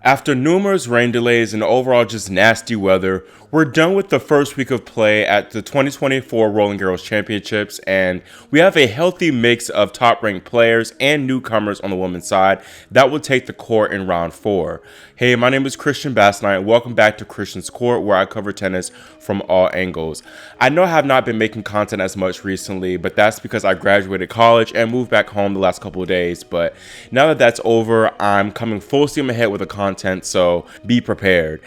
After numerous rain delays and overall just nasty weather, we're done with the first week of play at the 2024 Roland Garros Championships, and we have a healthy mix of top-ranked players and newcomers on the women's side that will take the court in round 4. Hey, my name is Christian Bassnight, and welcome back to Christian's Court, where I cover tennis from all angles. I know I have not been making content as much recently, but that's because I graduated college and moved back home the last couple of days. But now that that's over, I'm coming full steam ahead with the content, so be prepared.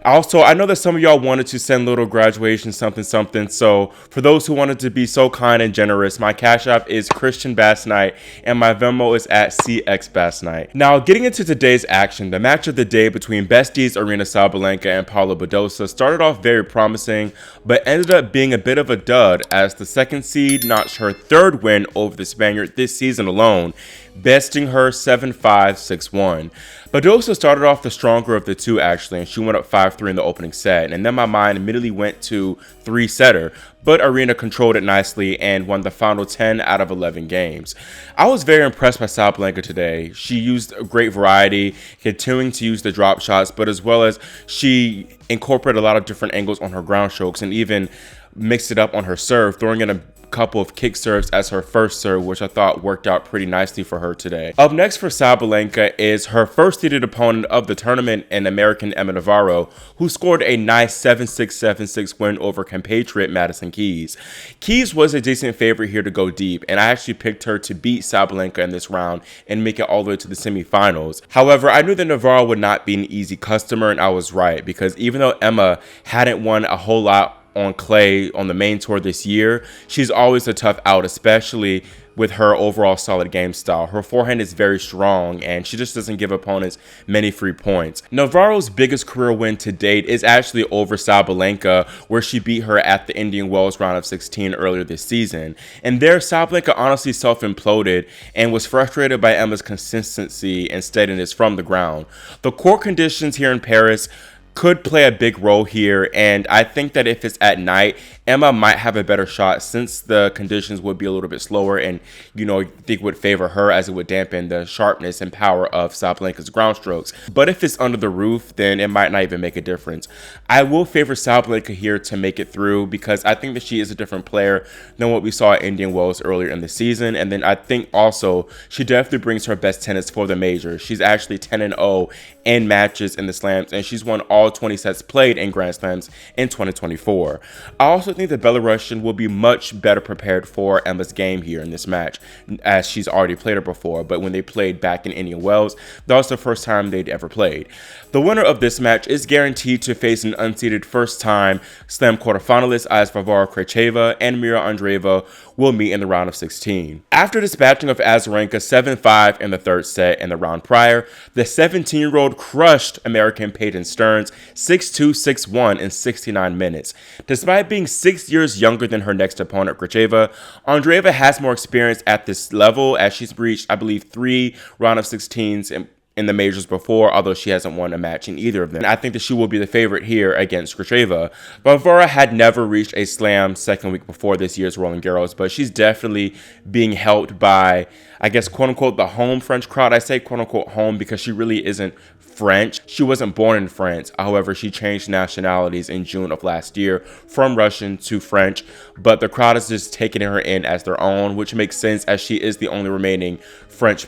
Also, I know that some of y'all wanted to send little graduation something, so for those who wanted to be so kind and generous, my Cash App is Christian Bassnight and my Venmo is at CXBassnight. Now, getting into today's action, the match of the day between besties Aryna Sabalenka and Paula Badosa started off very promising, but ended up being a bit of a dud as the second seed notched her third win over the Spaniard this season alone, besting her 7-5, 6-1. Badosa started off the stronger of the two actually, and she went up 5-3 in the opening set, and then my mind immediately went to 3-setter, but Aryna controlled it nicely and won the final 10 out of 11 games. I was very impressed by Sabalenka today. She used a great variety, continuing to use the drop shots, but as well as she incorporated a lot of different angles on her ground strokes and even mixed it up on her serve, throwing in a couple of kick serves as her first serve, which I thought worked out pretty nicely for her today. Up next for Sabalenka is her first seeded opponent of the tournament, an American Emma Navarro, who scored a nice 7-6, 7-6 win over compatriot Madison Keys. Keys was a decent favorite here to go deep, and I actually picked her to beat Sabalenka in this round and make it all the way to the semifinals. However, I knew that Navarro would not be an easy customer, and I was right, because even though Emma hadn't won a whole lot on clay on the main tour this year, she's always a tough out, especially with her overall solid game style. Her forehand is very strong and she just doesn't give opponents many free points. Navarro's biggest career win to date is actually over Sabalenka, where she beat her at the Indian Wells round of 16 earlier this season. And there, Sabalenka honestly self-imploded and was frustrated by Emma's consistency and steadiness from the ground. The court conditions here in Paris could play a big role here, and I think that if it's at night, Emma might have a better shot since the conditions would be a little bit slower and, I think would favor her as it would dampen the sharpness and power of Sabalenka's ground strokes. But if it's under the roof, then it might not even make a difference. I will favor Sabalenka here to make it through because I think that she is a different player than what we saw at Indian Wells earlier in the season. And then I think also she definitely brings her best tennis for the major. She's actually 10-0 in matches in the slams, and she's won all 20 sets played in Grand Slams in 2024. I also think the Belarusian will be much better prepared for Emma's game here in this match, as she's already played her before, but when they played back in Indian Wells, that was the first time they'd ever played. The winner of this match is guaranteed to face an unseeded first-time Slam quarterfinalist as Varvara Krejcikova and Mira Andreeva will meet in the round of 16. After dispatching of Azarenka 7-5 in the third set in the round prior, the 17-year-old crushed American Peyton Stearns 6-2, 6-1 in 69 minutes. Despite being 6 years younger than her next opponent, Krejcikova, Andreeva has more experience at this level as she's reached, I believe, 3 round of 16s in the majors before, although she hasn't won a match in either of them. I think that she will be the favorite here against Krejcikova. Varvara had never reached a slam second week before this year's Roland Garros, but she's definitely being helped by, I guess, quote-unquote, the home French crowd. I say quote-unquote home because she really isn't French. She wasn't born in France. However, she changed nationalities in June of last year from Russian to French, but the crowd is just taking her in as their own, which makes sense as she is the only remaining French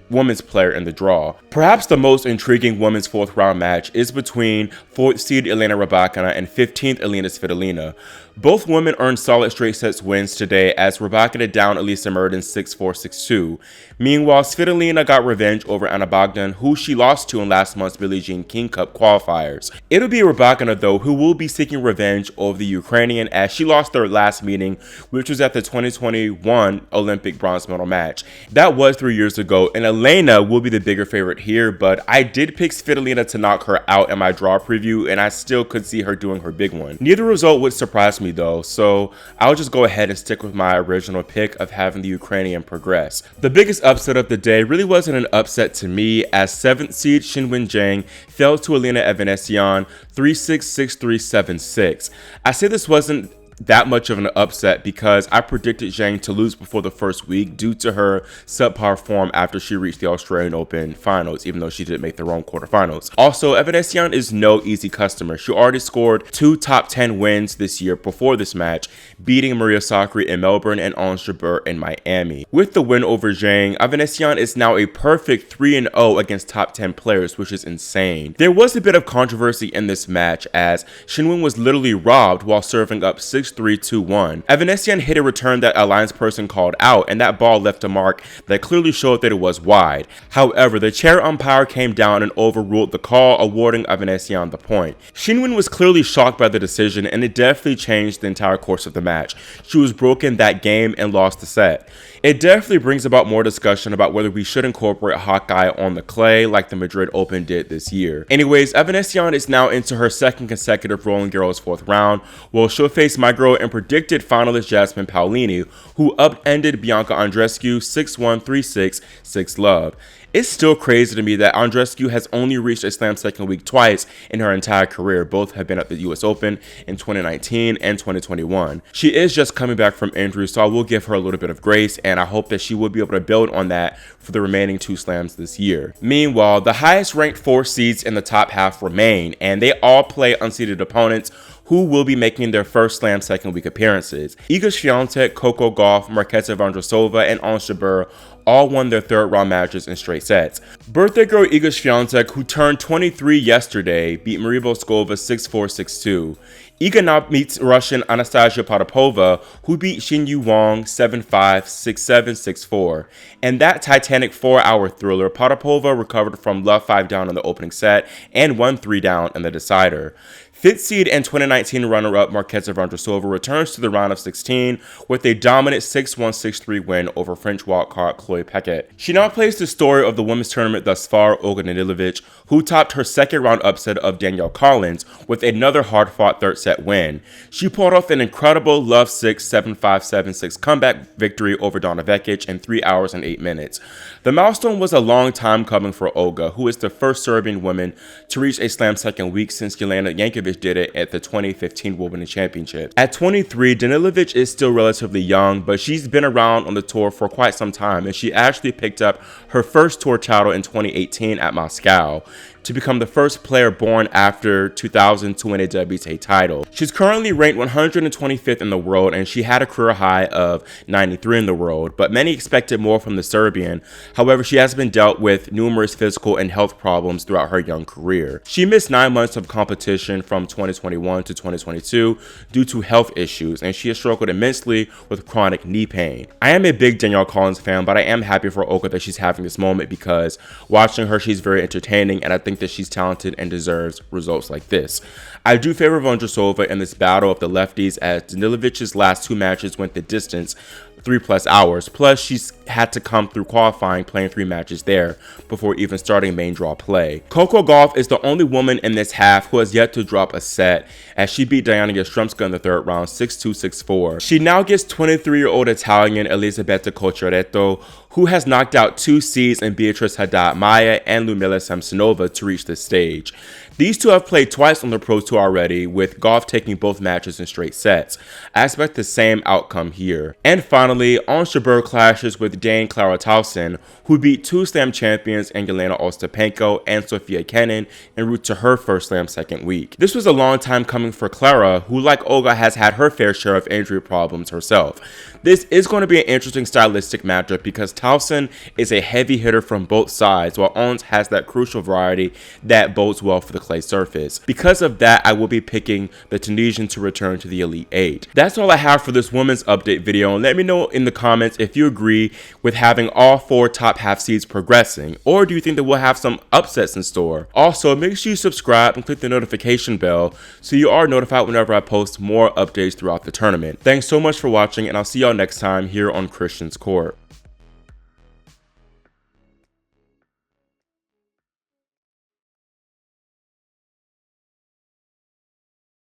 women's player in the draw. Perhaps the most intriguing women's fourth round match is between 4th seed Elina Rybakina and 15th Elina Svitolina. Both women earned solid straight sets wins today as Rybakina downed Elisa Mertens 6-4, 6-2. Meanwhile, Svitolina got revenge over Anna Bogdan, who she lost to in last month's Billie Jean King Cup qualifiers. It'll be Rybakina, though, who will be seeking revenge over the Ukrainian as she lost their last meeting, which was at the 2021 Olympic bronze medal match. That was 3 years ago, and Elena will be the bigger favorite here, but I did pick Svitolina to knock her out in my draw preview, and I still could see her doing her big one. Neither result would surprise me though, so I'll just go ahead and stick with my original pick of having the Ukrainian progress. The biggest upset of the day really wasn't an upset to me, as 7th seed Qinwen Zheng fell to Elena Evanesian 3-6, 6-3, 7-6. I say this wasn't that much of an upset because I predicted Zheng to lose before the first week due to her subpar form after she reached the Australian Open finals, even though she did make their own quarterfinals. Also, Evanesyan is no easy customer. She already scored 2 top 10 wins this year before this match, beating Maria Sakkari in Melbourne and Ons Jabeur in Miami. With the win over Zheng, Evanesyan is now a perfect 3-0 against top 10 players, which is insane. There was a bit of controversy in this match as Qinwen was literally robbed while serving up 6-3, 2-1. Evanesyan hit a return that Alliance person called out, and that ball left a mark that clearly showed that it was wide. However, the chair umpire came down and overruled the call, awarding Evanesyan the point. Qinwen was clearly shocked by the decision, and it definitely changed the entire course of the match. She was broken that game and lost the set. It definitely brings about more discussion about whether we should incorporate Hawkeye on the clay like the Madrid Open did this year. Anyways, Evanesyan is now into her second consecutive Roland Garros 4th round, while she'll face my girl and predicted finalist Jasmine Paolini, who upended Bianca Andreescu 6-1, 3-6, 6-love. It's still crazy to me that Andreescu has only reached a slam second week twice in her entire career. Both have been at the US Open in 2019 and 2021. She is just coming back from injury, so I will give her a little bit of grace, and I hope that she will be able to build on that for the remaining 2 slams this year. Meanwhile, the highest ranked 4 seeds in the top half remain, and they all play unseeded opponents who will be making their first slam second week appearances. Iga Swiatek, Coco Gauff, Marketa Vondrousova, and Ons Jabeur all won their 3rd round matches in straight sets. Birthday girl Iga Swiatek, who turned 23 yesterday, beat Maria Voskova 6-4, 6-2. Iga now meets Russian Anastasia Potapova, who beat Xinyu Wang 7-5, 6-7, 6-4. In that titanic 4-hour thriller, Potapova recovered from love 5 down in the opening set and won 3 down in the decider. 5th seed and 2019 runner-up Marketa Vondrousova returns to the round of 16 with a dominant 6-1, 6-3 win over French wildcard Chloe Paquet. She now plays the story of the women's tournament thus far, Olga Danilovic, who topped her 2nd round upset of Danielle Collins with another hard-fought 3rd set win. She pulled off an incredible love 6, 7-5, 7-6 comeback victory over Donna Vekic in 3 hours and 8 minutes. The milestone was a long time coming for Olga, who is the first Serbian woman to reach a slam second week since Elena did it at the 2015 Wimbledon Championship. At 23, Danilovic is still relatively young, but she's been around on the tour for quite some time, and she actually picked up her first tour title in 2018 at Moscow to become the first player born after 2000 to win a WTA title. She's currently ranked 125th in the world, and she had a career high of 93 in the world, but many expected more from the Serbian. However, she has been dealt with numerous physical and health problems throughout her young career. She missed 9 months of competition from 2021 to 2022 due to health issues, and she has struggled immensely with chronic knee pain. I am a big Danielle Collins fan, but I am happy for Olga that she's having this moment because watching her, she's very entertaining, and I think that she's talented and deserves results like this. I do favor Vondrousova in this battle of the lefties, as Danilovic's last 2 matches went the distance, 3+ hours. Plus, she's had to come through qualifying playing 3 matches there before even starting main draw play. Coco Gauff is the only woman in this half who has yet to drop a set, as she beat Diana Yastremska in the 3rd round 6-2, 6-4. She now gets 23-year-old Italian Elisabetta Cocciaretto, who has knocked out 2 seeds in Beatrice Haddad Maia and Ludmila Samsonova to reach this stage. These two have played twice on the Pro Tour already, with Gauff taking both matches in straight sets. I expect the same outcome here. And finally, Ons Jabeur clashes with Dane Clara Tauson, who beat 2 slam champions Elena Ostapenko and Sofia Kenin en route to her first slam second week. This was a long time coming for Clara, who like Olga has had her fair share of injury problems herself. This is going to be an interesting stylistic matchup because Tauson is a heavy hitter from both sides, while Ons has that crucial variety that bodes well for the clay surface. Because of that, I will be picking the Tunisian to return to the Elite 8. That's all I have for this women's update video, and let me know in the comments if you agree with having all 4 top half seeds progressing, or do you think that we'll have some upsets in store? Also, make sure you subscribe and click the notification bell so you are notified whenever I post more updates throughout the tournament. Thanks so much for watching, and I'll see y'all next time here on Christian's Court.